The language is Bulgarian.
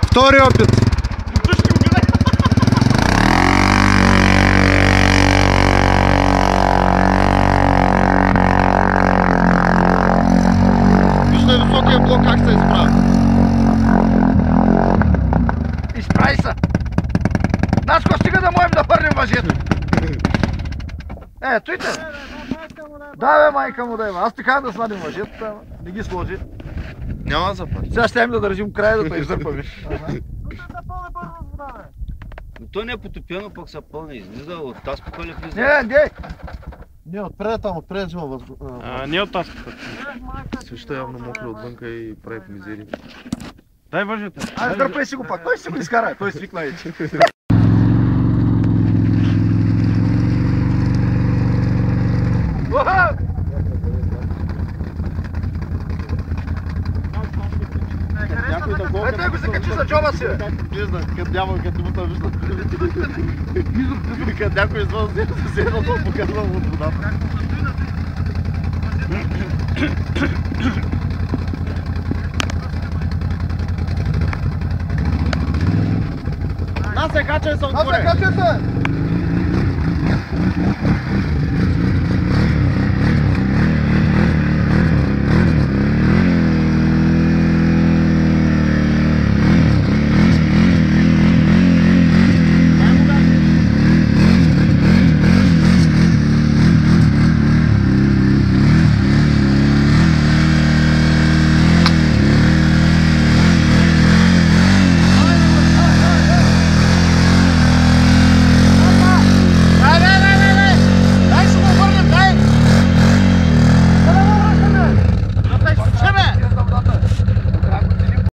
Втори опит. Вижте високия блок как се изправя. Изправи се. Наско, стига да можем да хвърлим въжето. Той те. Да бе, майка му да има. Аз така да свалим въжето, не ги сложи. Няма запад. Сега ще да държим края да те изърпаме. То не е потопено, пък са пълни. Излиза от тази поколя влиза. Не, отпред взима въздух. Не от тази. Също явно мокро отвънка и прави мизери. Дай въжето. Айде, дърпай си го пак. Той си го изкара. Той свикна вече. Той го се качи за джоба си. Вижда, като няма, като му там вижда. Като някой извън се седна, то показва от водата. Нас се качай са отгоре. Нас се качай са.